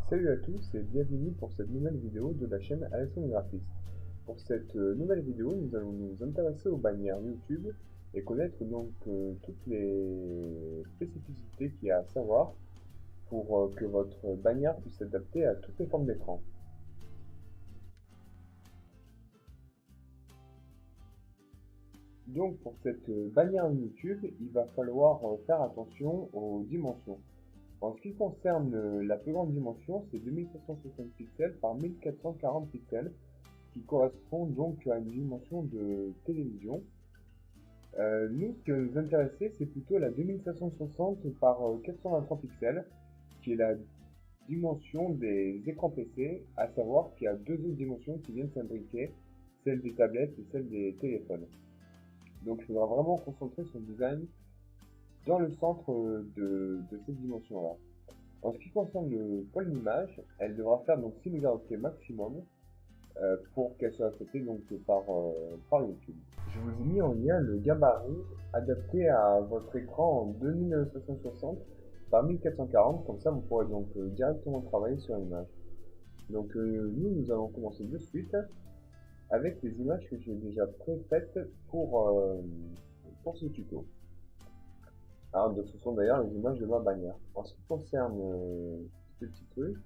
Salut à tous et bienvenue pour cette nouvelle vidéo de la chaîne Alexandre Graphiste. Pour cette nouvelle vidéo, nous allons nous intéresser aux bannières YouTube et connaître donc toutes les spécificités qu'il y a à savoir pour que votre bannière puisse s'adapter à toutes les formes d'écran. Donc pour cette bannière YouTube, il va falloir faire attention aux dimensions. En ce qui concerne la plus grande dimension, c'est 2460 pixels par 1440 pixels, qui correspond donc à une dimension de télévision. Nous, ce qui va nous intéresser, c'est plutôt la 2560 par 423 pixels, qui est la dimension des écrans PC, à savoir qu'il y a deux autres dimensions qui viennent s'imbriquer, celle des tablettes et celle des téléphones. Donc il faudra vraiment concentrer son design dans le centre de cette dimension-là. En ce qui concerne le poids de l'image, elle devra faire donc 6 mégaoctets maximum pour qu'elle soit acceptée donc par YouTube. Je vous ai mis en lien le gabarit adapté à votre écran en 2760 par 1440, comme ça vous pourrez donc directement travailler sur l'image. Donc nous allons commencer de suite avec les images que j'ai déjà préfaites pour ce tuto. Alors, donc, ce sont d'ailleurs les images de ma bannière. En ce qui concerne ce petit truc,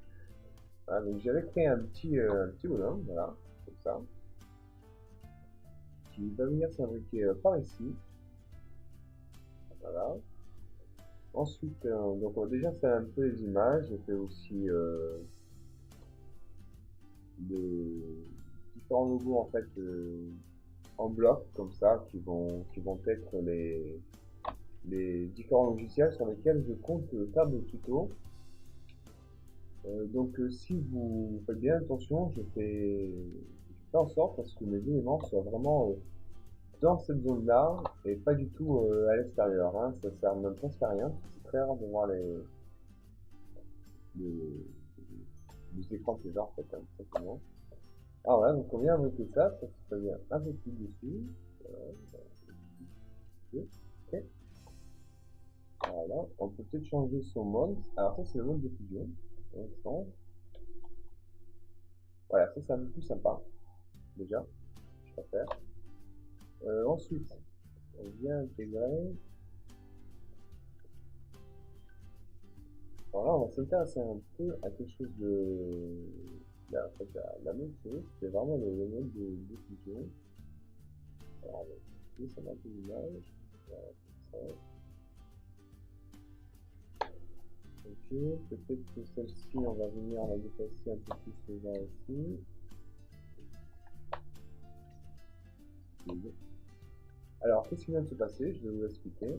voilà, donc j'avais créé un petit bonhomme, voilà, comme ça, qui va venir s'imbriquer par ici. Voilà. Ensuite, donc on va déjà faire un peu les images. J'ai fait aussi des différents logos en fait en bloc comme ça qui vont être les différents logiciels sur lesquels je compte faire des tutos. Donc si vous faites bien attention, je fais en sorte parce que mes éléments soient vraiment dans cette zone là et pas du tout à l'extérieur, hein. Ça sert même presque à rien, c'est très rare de voir les écrans que j'ai en fait, hein, tout simplement. Ah voilà, donc on vient avec ça vient un peu plus dessus. Ok. Voilà, on peut peut-être changer son mode. Alors ça c'est le mode de fusion. On change. Voilà, ça c'est un peu plus sympa. Déjà, je préfère. Ensuite, on vient intégrer. Alors là, on va s'intéresser un peu à quelque chose de. En fait, la même chose, c'est vraiment le mode de fusion. Alors, ici, ça m'a un peu l'image. Voilà, comme ça. Ok, peut-être que celle-ci, on va venir la déplacer un peu plus vers ici. Alors, qu'est-ce qui vient de se passer? Je vais vous expliquer.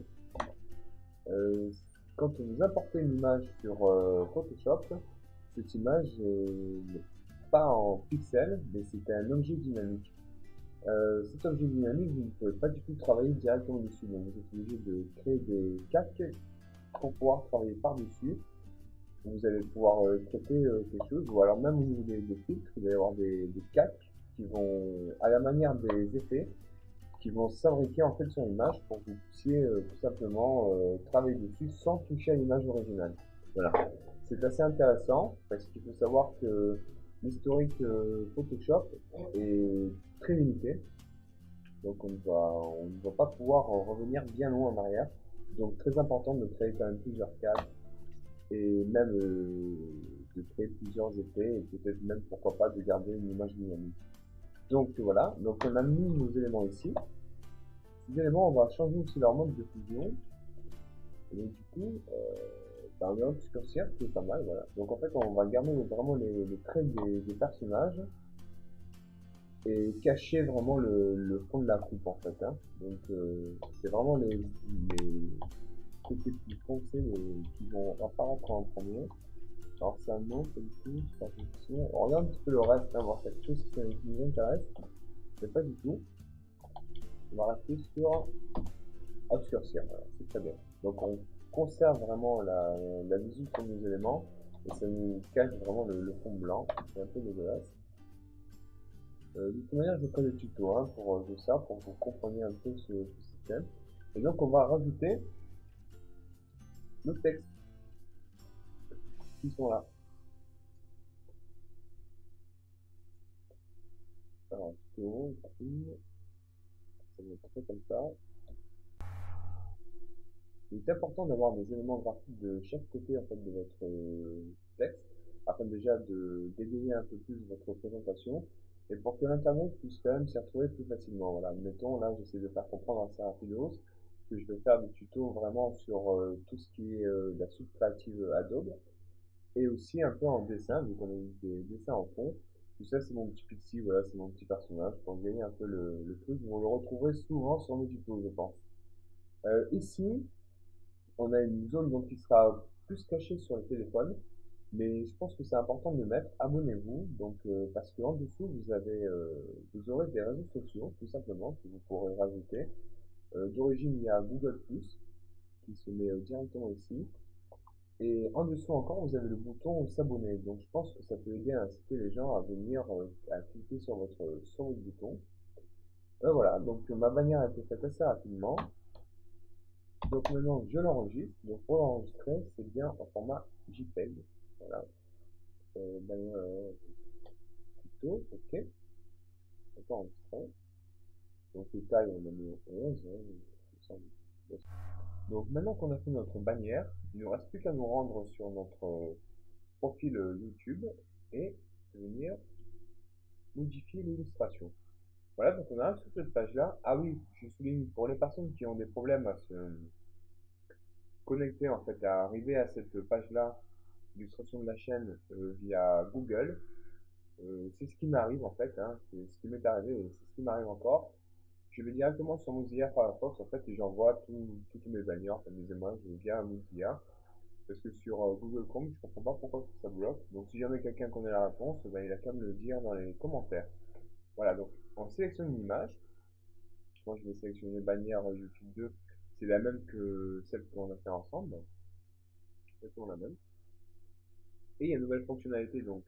Quand vous importez une image sur Photoshop, cette image n'est pas en pixels, mais c'est un objet dynamique. Cet objet dynamique, vous ne pouvez pas du tout travailler directement dessus, donc vous êtes obligé de créer des calques pour pouvoir travailler par-dessus. Vous allez pouvoir traiter quelque chose, ou alors même au niveau des filtres, vous allez avoir des calques qui vont, à la manière des effets, qui vont s'abriquer en fait sur l'image pour que vous puissiez tout simplement travailler dessus sans toucher à l'image originale. Voilà. C'est assez intéressant parce qu'il faut savoir que l'historique Photoshop est très limité. Donc on ne va pas pouvoir revenir bien loin en arrière. Donc très important de créer quand même plusieurs cadres et même de créer plusieurs effets et peut-être même pourquoi pas de garder une image dynamique. Donc voilà, donc on a mis nos éléments ici. Ces éléments, on va changer aussi leur mode de fusion. Et donc, du coup, un obscurcir qui est pas mal, voilà. Donc en fait, on va garder vraiment les traits des personnages et cacher vraiment le fond de la coupe en fait, hein. Donc c'est vraiment les côtés plus foncés qui vont apparaître en premier. Alors c'est un nom, c'est ici, pas fonction. On regarde un petit peu le reste, hein, voir quelque chose qui nous intéresse. C'est pas du tout. On va rester sur obscurcir, voilà, c'est très bien. Donc on conserve vraiment la visu sur nos éléments et ça nous cache vraiment le fond blanc. C'est un peu dégueulasse. De toute manière, je ferai des tutos hein, pour ça, pour que vous compreniez un peu ce système. Et donc on va rajouter nos textes qui sont là. Alors, tuto, graphisme, ça va être fait comme ça. Il est important d'avoir des éléments graphiques de chaque côté en fait de votre texte, afin déjà de dégainer un peu plus votre présentation, et pour que l'internet puisse quand même s'y retrouver plus facilement. Voilà, admettons, là j'essaie de faire comprendre assez rapidos que je vais faire des tutos vraiment sur tout ce qui est la suite créative Adobe, et aussi un peu en dessin, vu qu'on a eu des dessins en fond. Tout ça, c'est mon petit pixie, voilà, c'est mon petit personnage, pour gagner un peu le truc. Vous le retrouverez souvent sur mes tutos, je pense. Ici, on a une zone donc qui sera plus cachée sur le téléphone, mais je pense que c'est important de le mettre. Abonnez-vous, donc parce qu'en dessous vous aurez des réseaux sociaux tout simplement que vous pourrez rajouter. D'origine, il y a Google Plus qui se met directement ici, et en dessous encore vous avez le bouton s'abonner. Donc je pense que ça peut aider à inciter les gens à venir à cliquer sur votre bouton. Voilà, donc ma bannière a été faite assez rapidement. Donc maintenant, je l'enregistre. Donc pour l'enregistrer, c'est bien en format JPEG. Voilà. Bannière tuto, ok. On peut enregistrer. Donc les tailles, on a mis 11. Donc maintenant qu'on a fait notre bannière, il ne nous reste plus qu'à nous rendre sur notre profil YouTube et venir modifier l'illustration. Voilà, donc on arrive sur cette page-là. Ah oui, je souligne pour les personnes qui ont des problèmes à se connecter, en fait, à arriver à cette page-là d'illustration de la chaîne via Google. C'est ce qui m'arrive en fait, hein, c'est ce qui m'est arrivé et c'est ce qui m'arrive encore. Je vais directement sur Mozilla Firefox en fait et j'envoie toutes mes bannières, enfin mes émois, je viens à Mozilla. Parce que sur Google Chrome, je comprends pas pourquoi ça bloque. Donc si jamais quelqu'un connaît la réponse, ben, il a qu'à me le dire dans les commentaires. Voilà, donc on sélectionne une image. Moi je vais sélectionner bannière YouTube 2. C'est la même que celle qu'on a fait ensemble. C'est la même. Et il y a une nouvelle fonctionnalité donc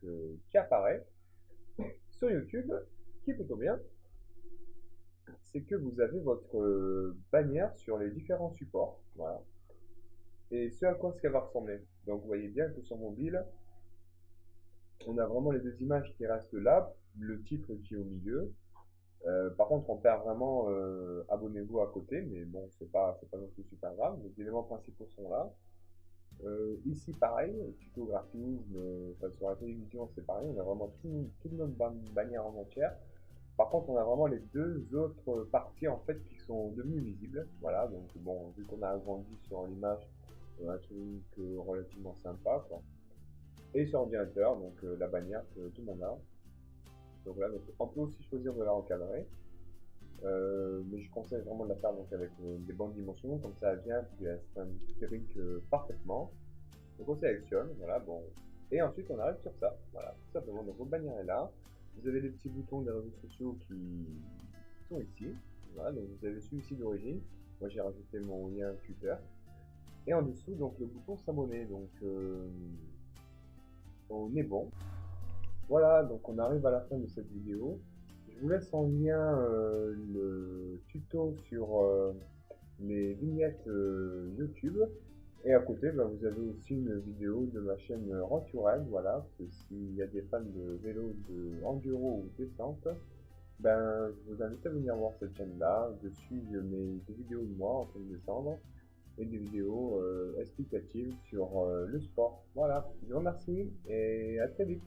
qui apparaît sur YouTube, qui est plutôt bien. C'est que vous avez votre bannière sur les différents supports. Voilà. Et ce à quoi ce qu'elle va ressembler. Donc vous voyez bien que sur mobile, on a vraiment les deux images qui restent là, le titre qui est au milieu. Par contre, on perd vraiment abonnez-vous à côté, mais bon, c'est pas non plus super grave. Les éléments principaux sont là. Ici, pareil, tutographisme, enfin, sur la télévision, c'est pareil, on a vraiment toute notre bannière en entière. Par contre, on a vraiment les deux autres parties en fait qui sont devenues visibles. Voilà, donc bon, vu qu'on a agrandi sur l'image, on a un truc relativement sympa, quoi. Et sur ordinateur, donc la bannière que tout le monde a. Donc là, donc, on peut aussi choisir de la recadrer. Mais je conseille vraiment de la faire donc avec des bonnes dimensions, comme ça elle vient, puis elle s'imbrique parfaitement. Donc on sélectionne, voilà, bon. Et ensuite on arrive sur ça, voilà, tout simplement. Donc votre bannière est là. Vous avez les petits boutons des réseaux sociaux qui sont ici. Voilà, donc vous avez celui-ci d'origine. Moi j'ai rajouté mon lien Twitter. Et en dessous, donc le bouton s'abonner. Donc on est bon. Voilà, donc on arrive à la fin de cette vidéo. Je vous laisse en lien le tuto sur les vignettes YouTube. Et à côté, bah, vous avez aussi une vidéo de ma chaîne Renturel, voilà, parce que s'il y a des fans de vélo, de enduro ou descente, ben, je vous invite à venir voir cette chaîne-là. Dessus, je mets des vidéos de moi en train de descendre et des vidéos explicatives sur le sport. Voilà, je vous remercie et à très vite.